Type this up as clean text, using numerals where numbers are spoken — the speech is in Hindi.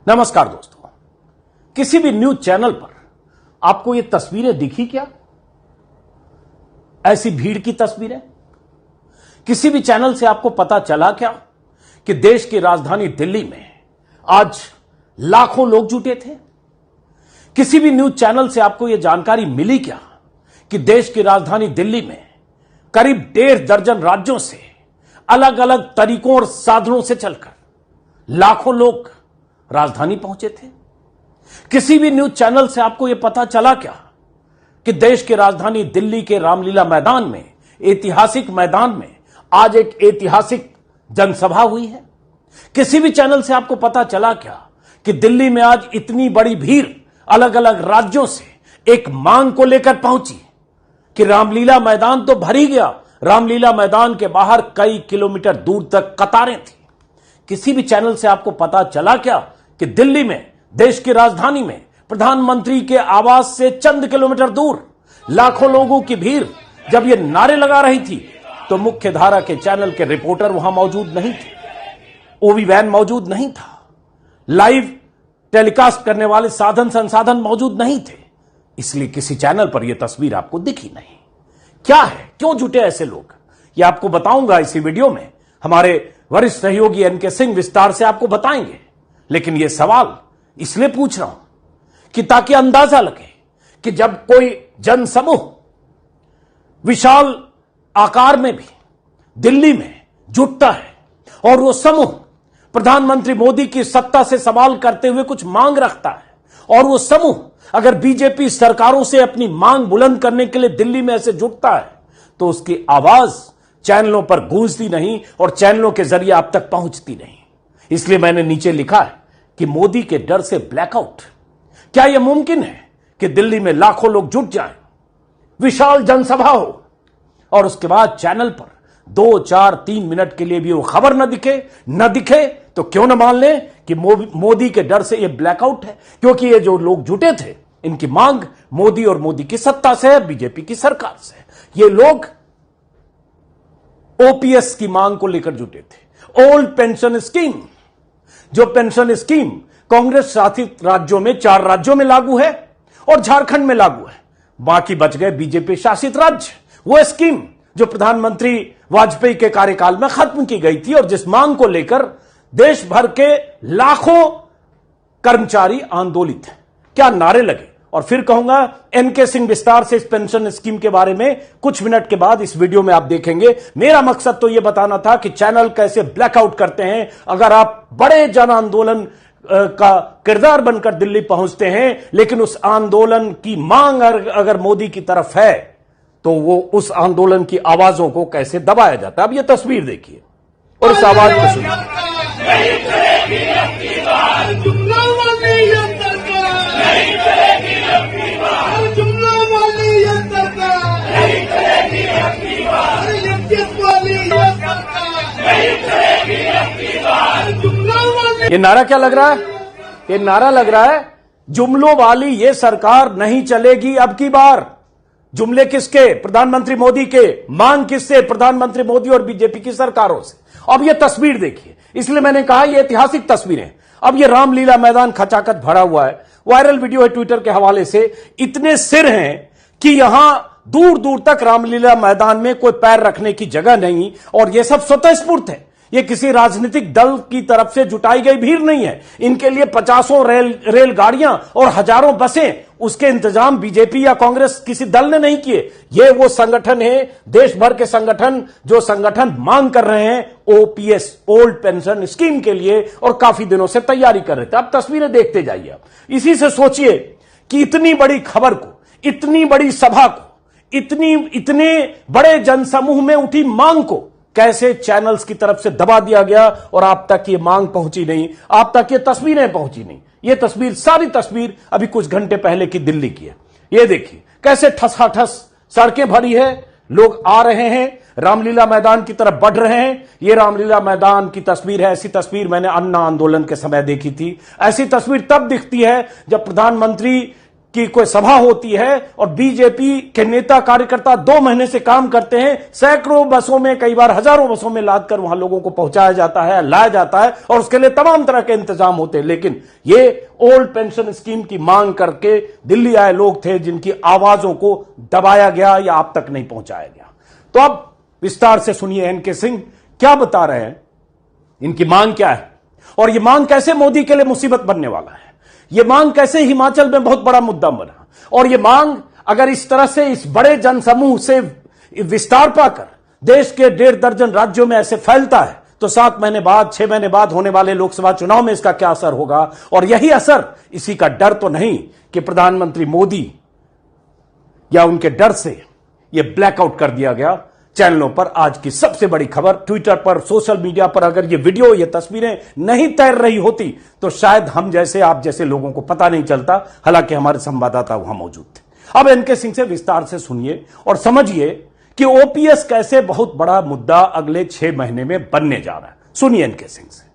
नमस्कार दोस्तों, किसी भी न्यूज चैनल पर आपको ये तस्वीरें दिखी क्या? ऐसी भीड़ की तस्वीरें किसी भी चैनल से आपको पता चला क्या कि देश की राजधानी दिल्ली में आज लाखों लोग जुटे थे? किसी भी न्यूज चैनल से आपको यह जानकारी मिली क्या कि देश की राजधानी दिल्ली में करीब 1.5 दर्जन राज्यों से अलग अलग तरीकों और साधनों से चलकर लाखों लोग राजधानी पहुंचे थे? किसी भी न्यूज चैनल से आपको यह पता चला क्या कि देश की राजधानी दिल्ली के रामलीला मैदान में, ऐतिहासिक मैदान में आज एक ऐतिहासिक जनसभा हुई है? किसी भी चैनल से आपको पता चला क्या कि दिल्ली में आज इतनी बड़ी भीड़ अलग अलग राज्यों से एक मांग को लेकर पहुंची कि रामलीला मैदान तो भर ही गया, रामलीला मैदान के बाहर कई किलोमीटर दूर तक कतारें थी? किसी भी चैनल से आपको पता चला क्या कि दिल्ली में, देश की राजधानी में, प्रधानमंत्री के आवास से चंद किलोमीटर दूर लाखों लोगों की भीड़ जब ये नारे लगा रही थी तो मुख्य धारा के चैनल के रिपोर्टर वहां मौजूद नहीं थे, ओवी वैन मौजूद नहीं था, लाइव टेलीकास्ट करने वाले साधन संसाधन मौजूद नहीं थे, इसलिए किसी चैनल पर यह तस्वीर आपको दिखी नहीं। क्या है, क्यों जुटे ऐसे लोग, यह आपको बताऊंगा इसी वीडियो में। हमारे वरिष्ठ सहयोगी एनके सिंह विस्तार से आपको बताएंगे, लेकिन यह सवाल इसलिए पूछ रहा हूं कि ताकि अंदाजा लगे कि जब कोई जनसमूह विशाल आकार में भी दिल्ली में जुटता है और वो समूह प्रधानमंत्री मोदी की सत्ता से सवाल करते हुए कुछ मांग रखता है और वो समूह अगर बीजेपी सरकारों से अपनी मांग बुलंद करने के लिए दिल्ली में ऐसे जुटता है तो उसकी आवाज चैनलों पर गूंजती नहीं और चैनलों के जरिए आप तक पहुंचती नहीं। इसलिए मैंने नीचे लिखा है कि मोदी के डर से ब्लैकआउट। क्या यह मुमकिन है कि दिल्ली में लाखों लोग जुट जाएं, विशाल जनसभा हो और उसके बाद चैनल पर 2, 4, 3 मिनट के लिए भी वो खबर न दिखे तो क्यों न मान लें कि मोदी के डर से यह ब्लैकआउट है, क्योंकि ये जो लोग जुटे थे इनकी मांग मोदी और मोदी की सत्ता से है, बीजेपी की सरकार से। ये लोग ओपीएस की मांग को लेकर जुटे थे, ओल्ड पेंशन स्कीम, जो पेंशन स्कीम कांग्रेस शासित राज्यों में 4 राज्यों में लागू है और झारखंड में लागू है, बाकी बच गए बीजेपी शासित राज्य। वो स्कीम जो प्रधानमंत्री वाजपेयी के कार्यकाल में खत्म की गई थी और जिस मांग को लेकर देश भर के लाखों कर्मचारी आंदोलित हैं। क्या नारे लगे। और फिर कहूंगा एनके सिंह विस्तार से इस पेंशन स्कीम के बारे में कुछ मिनट के बाद इस वीडियो में आप देखेंगे। मेरा मकसद तो यह बताना था कि चैनल कैसे ब्लैकआउट करते हैं अगर आप बड़े जन आंदोलन का किरदार बनकर दिल्ली पहुंचते हैं, लेकिन उस आंदोलन की मांग अगर मोदी की तरफ है तो वो उस आंदोलन की आवाजों को कैसे दबाया जाता है। अब ये तस्वीर देखिए और इस आवाज को सुनिए। ये नारा क्या लग रहा है? ये नारा लग रहा है जुमलों वाली ये सरकार नहीं चलेगी अब की बार। जुमले किसके? प्रधानमंत्री मोदी के। मांग किससे? प्रधानमंत्री मोदी और बीजेपी की सरकारों से। अब ये तस्वीर देखिए, इसलिए मैंने कहा ये ऐतिहासिक तस्वीरें। अब ये रामलीला मैदान खचाखच भरा हुआ है, वायरल वीडियो है ट्विटर के हवाले से। इतने सिर हैं कि यहां दूर दूर तक रामलीला मैदान में कोई पैर रखने की जगह नहीं, और यह सब स्वतःस्फूर्त है। ये किसी राजनीतिक दल की तरफ से जुटाई गई भीड़ नहीं है। इनके लिए 50 रेलगाड़ियां और हजारों बसें, उसके इंतजाम बीजेपी या कांग्रेस किसी दल ने नहीं किए। ये वो संगठन है, देश भर के संगठन, जो संगठन मांग कर रहे हैं ओपीएस, ओल्ड पेंशन स्कीम के लिए, और काफी दिनों से तैयारी कर रहे थे। अब तस्वीरें देखते जाइए। इसी से सोचिए कि इतनी बड़ी खबर को, इतनी बड़ी सभा को, इतने बड़े जनसमूह में उठी मांग को कैसे चैनल्स की तरफ से दबा दिया गया और आप तक ये मांग पहुंची नहीं, आप तक ये तस्वीरें पहुंची नहीं। ये तस्वीर, सारी तस्वीर अभी कुछ घंटे पहले की दिल्ली की है। ये देखिए कैसे ठसाठस सड़कें भरी है, लोग आ रहे हैं, रामलीला मैदान की तरफ बढ़ रहे हैं। ये रामलीला मैदान की तस्वीर है। ऐसी तस्वीर मैंने अन्ना आंदोलन के समय देखी थी। ऐसी तस्वीर तब दिखती है जब प्रधानमंत्री की कोई सभा होती है और बीजेपी के नेता कार्यकर्ता 2 महीने से काम करते हैं, सैकड़ों बसों में, कई बार हजारों बसों में लादकर वहां लोगों को पहुंचाया जाता है, लाया जाता है और उसके लिए तमाम तरह के इंतजाम होते हैं। लेकिन ये ओल्ड पेंशन स्कीम की मांग करके दिल्ली आए लोग थे जिनकी आवाजों को दबाया गया या आप तक नहीं पहुंचाया गया। तो अब विस्तार से सुनिए एनके सिंह क्या बता रहे हैं, इनकी मांग क्या है और यह मांग कैसे मोदी के लिए मुसीबत बनने वाला है, यह मांग कैसे हिमाचल में बहुत बड़ा मुद्दा बना और यह मांग अगर इस तरह से इस बड़े जनसमूह से विस्तार पाकर देश के 1.5 दर्जन राज्यों में ऐसे फैलता है तो 7 महीने बाद, 6 महीने बाद होने वाले लोकसभा चुनाव में इसका क्या असर होगा। और यही असर, इसी का डर तो नहीं कि प्रधानमंत्री मोदी या उनके डर से यह ब्लैकआउट कर दिया गया चैनलों पर। आज की सबसे बड़ी खबर, ट्विटर पर, सोशल मीडिया पर अगर ये वीडियो, ये तस्वीरें नहीं तैर रही होती तो शायद हम जैसे, आप जैसे लोगों को पता नहीं चलता, हालांकि हमारे संवाददाता वहां मौजूद थे। अब एनके सिंह से विस्तार से सुनिए और समझिए कि ओपीएस कैसे बहुत बड़ा मुद्दा अगले 6 महीने में बनने जा रहा है। सुनिए एनके सिंह से।